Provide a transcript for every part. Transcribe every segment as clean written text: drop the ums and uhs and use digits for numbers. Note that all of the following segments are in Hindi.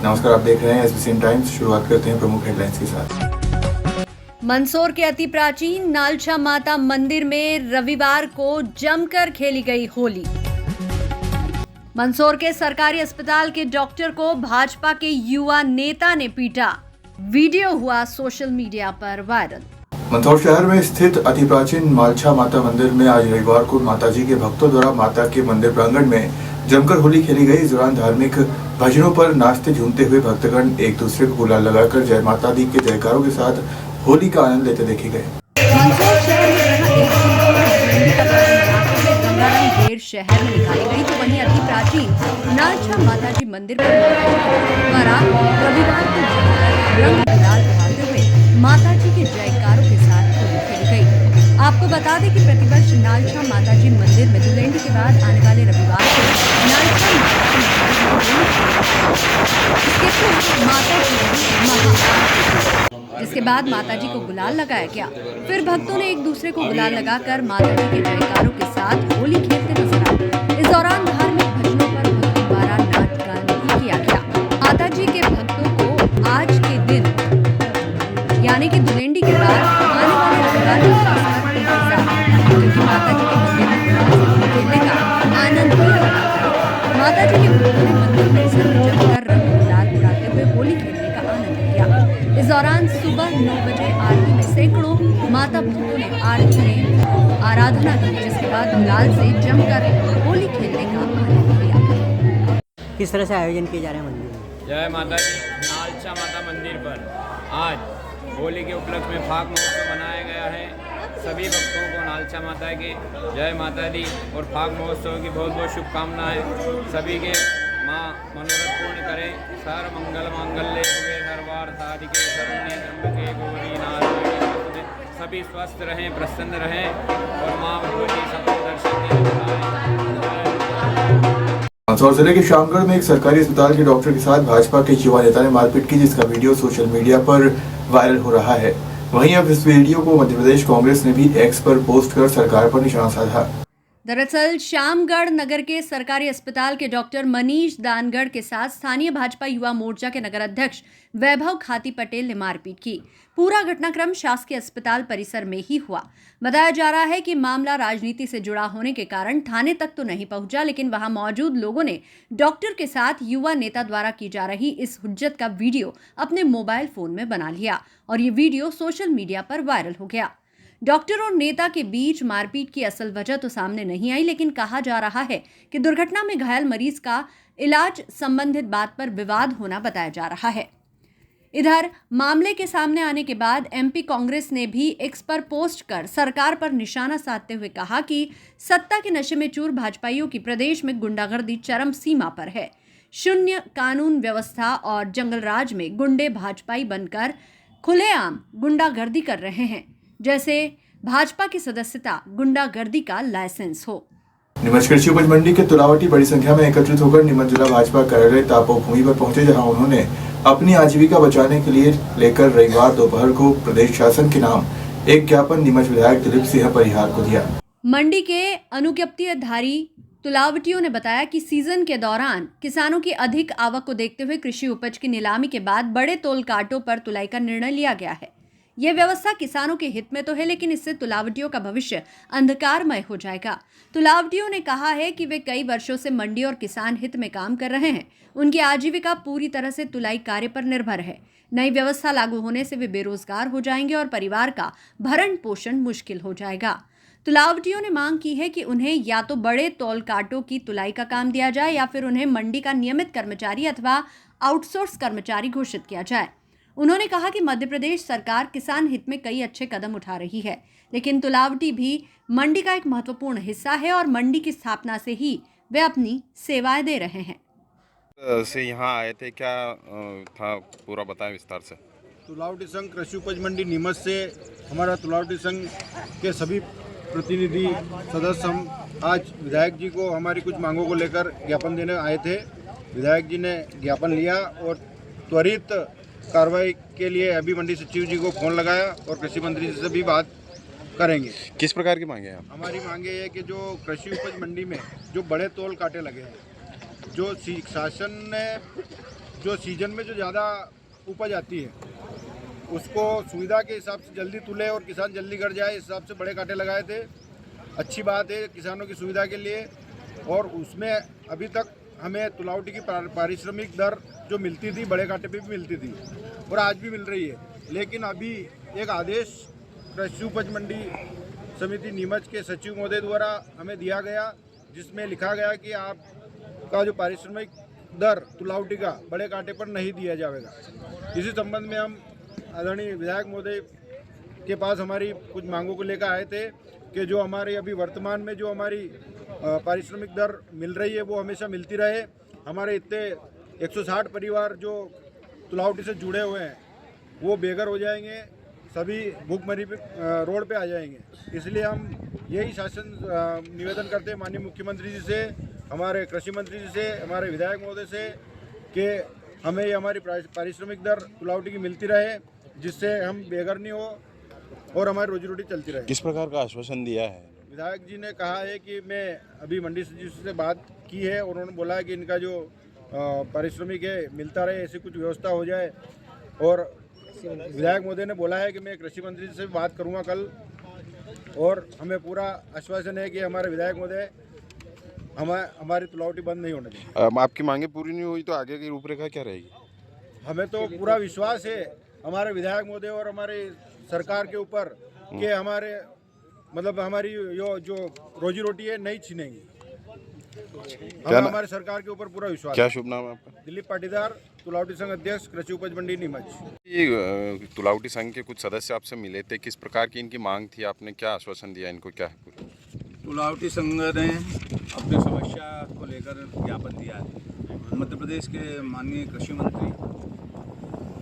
नमस्कार, आप देख रहे हैं एसबीसी टाइम्स। शुरुआत करते हैं प्रमुख हेडलाइंस के साथ। मंदसौर के अति प्राचीन नालछा माता मंदिर में रविवार को जमकर खेली गई होली। मंदसौर के सरकारी अस्पताल के डॉक्टर को भाजपा के युवा नेता ने पीटा। वीडियो हुआ सोशल मीडिया पर वायरल। मंदसौर शहर में स्थित अति प्राचीन नालछा माता मंदिर में आज रविवार को माताजी के भक्तों द्वारा माता के मंदिर प्रांगण में जमकर होली खेली गई। इस दौरान धार्मिक भजनों पर नाचते झूमते हुए भक्तगण एक दूसरे को गुलाल लगाकर जय माता दी के जयकारों के साथ होली का आनंद लेते देखे गए। शहर में निकाली गई तो वहीं अति प्राचीन नालछा माताजी मंदिर द्वारा रविवार को रंग गुलाल उड़ाते हुए माताजी के जयकारों के साथ होली खेली गई। आपको बता दें कि प्रतिवर्ष नालछा माताजी मंदिर में दुलेंडी के बाद आने वाले रविवार को नालछा जिसके बाद माताजी को गुलाल लगाया गया। फिर भक्तों ने एक दूसरे को गुलाल लगाकर माताजी के जयकारों के साथ होली खेलते नजर आए। इस दौरान धार्मिक भजनों पर भक्तों द्वारा नाच गान भी किया गया। माताजी के भक्तों को आज के दिन यानी कि दुलेंडी के बाद आने वाले रविवार क्योंकि माताजी के मंदिर में खेलने का आनंद लिया। माताजी के भक्तों ने मंदिर परिसर में जमकर रंग गुलाल उड़ाते हुए होली खेलने का आनंद लिया। इस दौरान सुबह 9 बजे आरती में सैकड़ों माता भक्तों ने आरती में आराधना की, जिसके बाद गुलाल से जमकर होली खेलने का आनंद लिया। किस तरह से आयोजन किए जा रहे हैं मंदिर में? जय माता दी। नालछा माता मंदिर पर आज होली के उपलक्ष्य में फाग महोत्सव मनाया गया है। सभी भक्तों को नालछा माता की जय माता दी और फाग महोत्सव की बहुत बहुत शुभकामनाएं। सभी के माँ मनोरथ पूर्ण करें। सर्व मंगल मांगल्ये शिवे सर्वार्थ साधिके शरण्ये त्र्यंबके गौरी नारायणी। सभी स्वस्थ रहें, प्रसन्न रहें और माँ भगवती सबको दर्शन दें। मंदसौर जिले के शामगढ़ में एक सरकारी अस्पताल के डॉक्टर के साथ भाजपा के युवा नेता ने मारपीट की, जिसका वीडियो सोशल मीडिया पर वायरल हो रहा है। वहीं अब इस वीडियो को मध्य प्रदेश कांग्रेस ने भी एक्स पर पोस्ट कर सरकार पर निशाना साधा। दरअसल शामगढ़ नगर के सरकारी अस्पताल के डॉक्टर मनीष दानगढ़ के साथ स्थानीय भाजपा युवा मोर्चा के नगर अध्यक्ष वैभव खाती पटेल ने मारपीट की। पूरा घटनाक्रम शासकीय अस्पताल परिसर में ही हुआ। बताया जा रहा है कि मामला राजनीति से जुड़ा होने के कारण थाने तक तो नहीं पहुंचा, लेकिन वहां मौजूद लोगों ने डॉक्टर के साथ युवा नेता द्वारा की जा रही इस हुज्जत का वीडियो अपने मोबाइल फोन में बना लिया और ये वीडियो सोशल मीडिया पर वायरल हो गया। डॉक्टर और नेता के बीच मारपीट की असल वजह तो सामने नहीं आई, लेकिन कहा जा रहा है कि दुर्घटना में घायल मरीज का इलाज संबंधित बात पर विवाद होना बताया जा रहा है। इधर मामले के सामने आने के बाद एमपी कांग्रेस ने भी एक्स पर पोस्ट कर सरकार पर निशाना साधते हुए कहा कि सत्ता के नशे में चूर भाजपाइयों की प्रदेश में गुंडागर्दी चरम सीमा पर है। शून्य कानून व्यवस्था और जंगलराज में गुंडे भाजपाई बनकर खुलेआम गुंडागर्दी कर रहे हैं, जैसे भाजपा की सदस्यता गुंडागर्दी का लाइसेंस हो। नीमच कृषि उपज मंडी के तुलावटी बड़ी संख्या में एकत्रित होकर नीमच जिला भाजपा कार्यालय तापोभूमि पर पहुंचे, जहां उन्होंने अपनी आजीविका बचाने के लिए लेकर रविवार दोपहर को प्रदेश शासन के नाम एक ज्ञापन नीमच विधायक दिलीप सिंह परिहार को दिया। मंडी के अनुज्ञप्तिधारी तुलावटियों ने बताया कि सीजन के दौरान किसानों की अधिक आवक को देखते हुए कृषि उपज की नीलामी के बाद बड़े तोल कांटों पर तुलाई का निर्णय लिया गया है। यह व्यवस्था किसानों के हित में तो है, लेकिन इससे तुलावटियों का भविष्य अंधकारमय हो जाएगा। तुलावटियों ने कहा है कि वे कई वर्षों से मंडी और किसान हित में काम कर रहे हैं। उनकी आजीविका पूरी तरह से तुलाई कार्य पर निर्भर है। नई व्यवस्था लागू होने से वे बेरोजगार हो जाएंगे और परिवार का भरण पोषण मुश्किल हो जाएगा। तुलावटियों ने मांग की है कि उन्हें या तो बड़े तौल कांटों की तुलाई का काम दिया जाए या फिर उन्हें मंडी का नियमित कर्मचारी अथवा आउटसोर्स कर्मचारी घोषित किया जाए। उन्होंने कहा कि मध्य प्रदेश सरकार किसान हित में कई अच्छे कदम उठा रही है, लेकिन तुलावटी भी मंडी का एक महत्वपूर्ण हिस्सा है और मंडी की स्थापना से ही वे अपनी सेवाएं दे रहे हैं। से यहाँ आए थे, क्या था पूरा बताएं विस्तार से। तुलावटी संघ कृषि उपज मंडी नीमच से हमारा तुलावटी संघ के सभी प्रतिनिधि सदस्य हम आज विधायक जी को हमारी कुछ मांगों को लेकर ज्ञापन देने आए थे। विधायक जी ने ज्ञापन लिया और त्वरित कार्रवाई के लिए अभी मंडी सचिव जी को फोन लगाया और कृषि मंत्री जी से भी बात करेंगे। किस प्रकार की मांगे हैं आप? हमारी मांगे ये कि जो कृषि उपज मंडी में जो बड़े तोल कांटे लगे हैं, जो शासन ने जो सीजन में जो ज़्यादा उपज आती है उसको सुविधा के हिसाब से जल्दी तुले और किसान जल्दी गड़ जाए, इस हिसाब से बड़े कांटे लगाए थे। अच्छी बात है किसानों की सुविधा के लिए। और उसमें अभी तक हमें तुलावटी की पारिश्रमिक दर जो मिलती थी बड़े कांटे पे भी मिलती थी और आज भी मिल रही है। लेकिन अभी एक आदेश कृषि उपज मंडी समिति नीमच के सचिव महोदय द्वारा हमें दिया गया, जिसमें लिखा गया कि आपका जो पारिश्रमिक दर तुलावटी का बड़े कांटे पर नहीं दिया जाएगा। इसी संबंध में हम आदरणीय विधायक महोदय के पास हमारी कुछ मांगों को लेकर आए थे कि जो हमारे अभी वर्तमान में जो हमारी पारिश्रमिक दर मिल रही है वो हमेशा मिलती रहे। हमारे इतने 160 परिवार जो तुलावटी से जुड़े हुए हैं वो बेघर हो जाएंगे, सभी भूखमरी पे रोड पे आ जाएंगे। इसलिए हम यही शासन निवेदन करते हैं माननीय मुख्यमंत्री जी से, हमारे कृषि मंत्री जी से, हमारे विधायक महोदय से कि हमें ये हमारी पारिश्रमिक दर तुलावटी की मिलती रहे, जिससे हम बेघर नहीं हो और हमारी रोजी रोटी चलती रहे। किस प्रकार का आश्वासन दिया है? विधायक जी ने कहा है कि मैं अभी मंडी सचिव से बात की है और उन्होंने बोला है कि इनका जो पारिश्रमिक है मिलता रहे, ऐसी कुछ व्यवस्था हो जाए। और विधायक महोदय ने बोला है कि मैं कृषि मंत्री से भी बात करूंगा कल, और हमें पूरा आश्वासन है कि हमारे विधायक महोदय हमारी तुलावटी बंद नहीं होने देंगे। आपकी मांगे पूरी नहीं हुई तो आगे की रूपरेखा क्या रहेगी? हमें तो पूरा विश्वास है हमारे विधायक महोदय और हमारे सरकार के ऊपर कि हमारे हमारी जो रोजी रोटी है नहीं छीनेंगी। हमें हमारे सरकार के ऊपर पूरा विश्वास। क्या शुभ नाम है आपका? दिलीप पाटीदार, तुलावटी संघ अध्यक्ष, कृषि उपज मंडी नीमच। ये तुलावटी संघ के कुछ सदस्य आपसे मिले थे, किस प्रकार की इनकी मांग थी? आपने क्या आश्वासन दिया इनको? क्या है? तुलावटी संघ ने अपनी समस्या को लेकर ज्ञापन दिया है। मध्य प्रदेश के माननीय कृषि मंत्री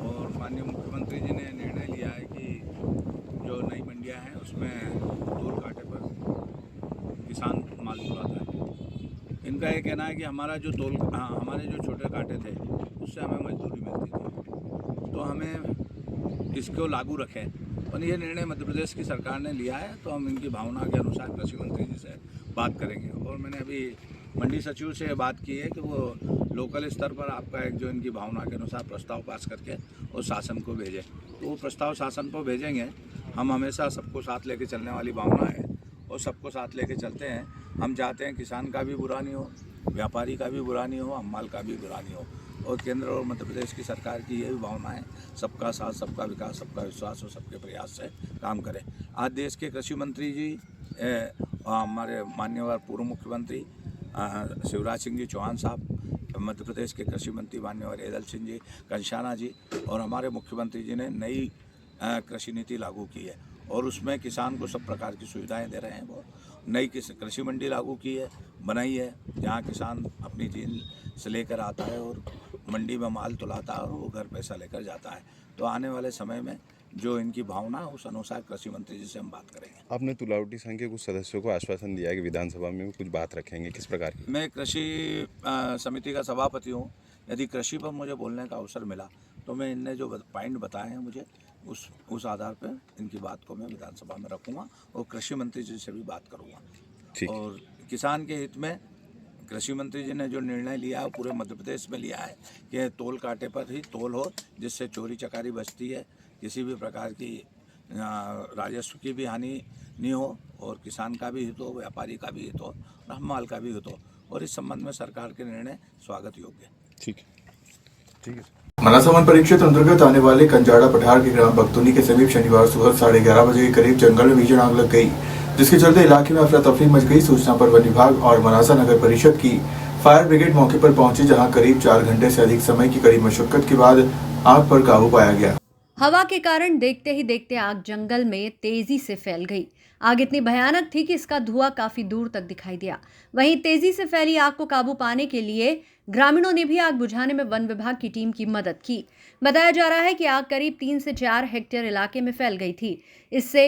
और माननीय मुख्यमंत्री जी ने निर्णय लिया है कि जो नई मंडियां हैं उसमें तोल कांटे पर किसान माल तुलाता है। इनका ये कहना है कि हमारे जो छोटे कांटे थे उससे हमें मजदूरी मिलती थी, तो हमें इसको लागू रखें। और ये निर्णय मध्य प्रदेश की सरकार ने लिया है, तो हम इनकी भावना के अनुसार कृषि मंत्री जी से बात करेंगे। और मैंने अभी मंडी सचिव से बात की है कि वो लोकल स्तर पर आपका एक जो इनकी भावना के अनुसार प्रस्ताव पास करके और शासन को भेजें। तो वो प्रस्ताव शासन को भेजेंगे। हम हमेशा सबको साथ लेके चलने वाली भावना है और सबको साथ लेके चलते हैं। हम चाहते हैं किसान का भी बुरा नहीं हो, व्यापारी का भी बुरा नहीं हो, हमाल का भी बुरा नहीं हो। और केंद्र और मध्य प्रदेश की सरकार की ये भी भावना है, सबका साथ, सबका विकास, सबका विश्वास और सबके प्रयास से काम करें। आज देश के कृषि मंत्री जी, हमारे माननीय पूर्व मुख्यमंत्री शिवराज सिंह जी चौहान साहब, मध्य प्रदेश के कृषि मंत्री माननीय एदल सिंह जी, कंशाना जी और हमारे मुख्यमंत्री जी ने नई कृषि नीति लागू की है और उसमें किसान को सब प्रकार की सुविधाएं दे रहे हैं। वो नई कृषि मंडी लागू की है, बनाई है, जहां किसान अपनी चीज से लेकर आता है और मंडी में माल तुलाता है और वो घर पैसा लेकर जाता है। तो आने वाले समय में जो इनकी भावना है उस अनुसार कृषि मंत्री जी से हम बात करेंगे। आपने तुलावटी संघ के कुछ सदस्यों को आश्वासन दिया है कि विधानसभा में कुछ बात रखेंगे, किस प्रकार की? मैं कृषि समिति का सभापति हूँ। यदि कृषि पर मुझे बोलने का अवसर मिला तो मैं इनने जो पॉइंट बताए हैं मुझे उस आधार पर इनकी बात को मैं विधानसभा में रखूँगा और कृषि मंत्री जी से भी बात करूँगा। और किसान के हित में कृषि मंत्री जी ने जो निर्णय लिया है पूरे मध्य प्रदेश में लिया है कि तोल कांटे पर ही तोल हो, जिससे चोरी चकारी बचती है, किसी भी प्रकार की राजस्व की भी हानि नहीं हो और किसान का भी हित हो, व्यापारी का भी हित हो और हमाल का भी हित हो। और इस संबंध में सरकार के निर्णय स्वागत योग्य है। ठीक है। मनासा वन परिक्षेत्र अंतर्गत आने वाले कंजाड़ा पठार के ग्राम भक्तुनी के समीप शनिवार सुबह 11:30 बजे के करीब जंगल में भीषण आग लग गई, जिसके चलते इलाके में अफरा तफरी मच गई। सूचना पर वन विभाग और मनासा नगर परिषद की फायर ब्रिगेड मौके पर पहुंची, जहां करीब 4 घंटे से अधिक समय की कड़ी मशक्कत के बाद आग पर काबू पाया गया। हवा के कारण देखते ही देखते आग जंगल में तेजी से फैल गई। आग इतनी भयानक थी कि इसका धुआं काफी दूर तक दिखाई दिया। वहीं तेजी से फैली आग को काबू पाने के लिए ग्रामीणों ने भी आग बुझाने में वन विभाग की टीम की मदद की। बताया जा रहा है कि आग करीब 3 से 4 हेक्टेयर इलाके में फैल गई थी। इससे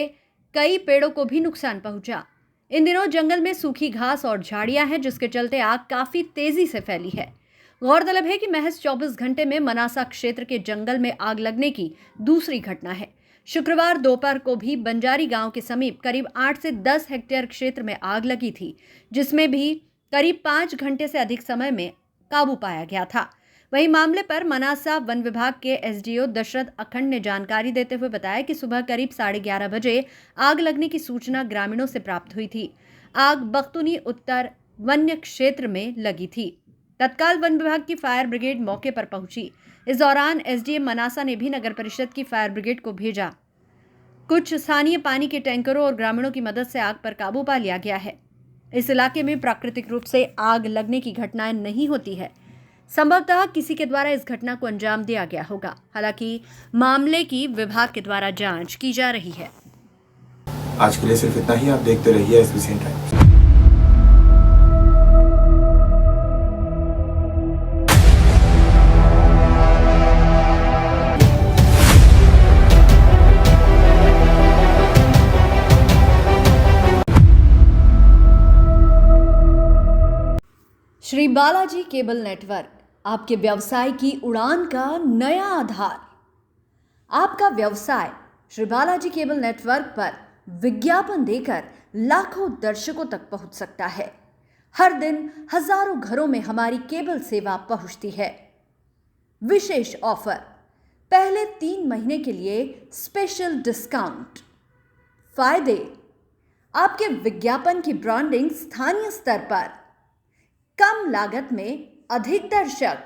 कई पेड़ों को भी नुकसान पहुंचा। इन दिनों जंगल में सूखी घास और झाड़ियां हैं, जिसके चलते आग काफी तेजी से फैली है। गौरतलब है कि महज 24 घंटे में मनासा क्षेत्र के जंगल में आग लगने की दूसरी घटना है। शुक्रवार दोपहर को भी बंजारी गांव के समीप करीब 8 से 10 हेक्टेयर क्षेत्र में आग लगी थी, जिसमें भी करीब 5 घंटे से अधिक समय में काबू पाया गया था। वहीं मामले पर मनासा वन विभाग के एसडीओ दशरथ अखंड ने जानकारी देते हुए बताया कि सुबह करीब 11:30 बजे आग लगने की सूचना ग्रामीणों से प्राप्त हुई थी। आग बख्तुनी उत्तर वन्य क्षेत्र में लगी थी। तत्काल वन विभाग की फायर ब्रिगेड मौके पर पहुंची। इस दौरान एसडीएम मनासा ने भी नगर परिषद की फायर ब्रिगेड को भेजा। कुछ स्थानीय पानी के टैंकरों और ग्रामीणों की मदद से आग पर काबू पा लिया गया है। इस इलाके में प्राकृतिक रूप से आग लगने की घटनाएं नहीं होती है। संभवतः किसी के द्वारा इस घटना को अंजाम दिया गया होगा। हालांकि मामले की विभाग के द्वारा जांच की जा रही है। आज के लिए सिर्फ इतना ही। आप देखते रहिए SBC times. Shri Balaji cable network आपके व्यवसाय की उड़ान का नया आधार। आपका व्यवसाय श्री बालाजी केबल नेटवर्क पर विज्ञापन देकर लाखों दर्शकों तक पहुंच सकता है। हर दिन हजारों घरों में हमारी केबल सेवा पहुंचती है। विशेष ऑफर, पहले 3 महीने के लिए स्पेशल डिस्काउंट। फायदे, आपके विज्ञापन की ब्रांडिंग स्थानीय स्तर पर, कम लागत में अधिक दर्शक,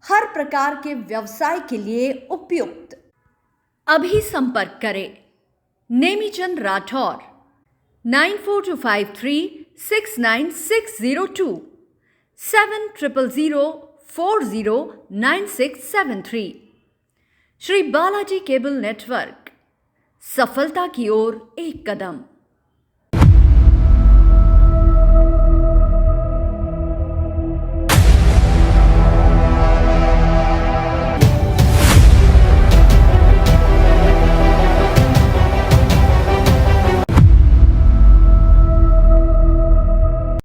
हर प्रकार के व्यवसाय के लिए उपयुक्त। अभी संपर्क करें नेमीचंद राठौर 9425369602 7000409673। श्री बालाजी केबल नेटवर्क, सफलता की ओर एक कदम।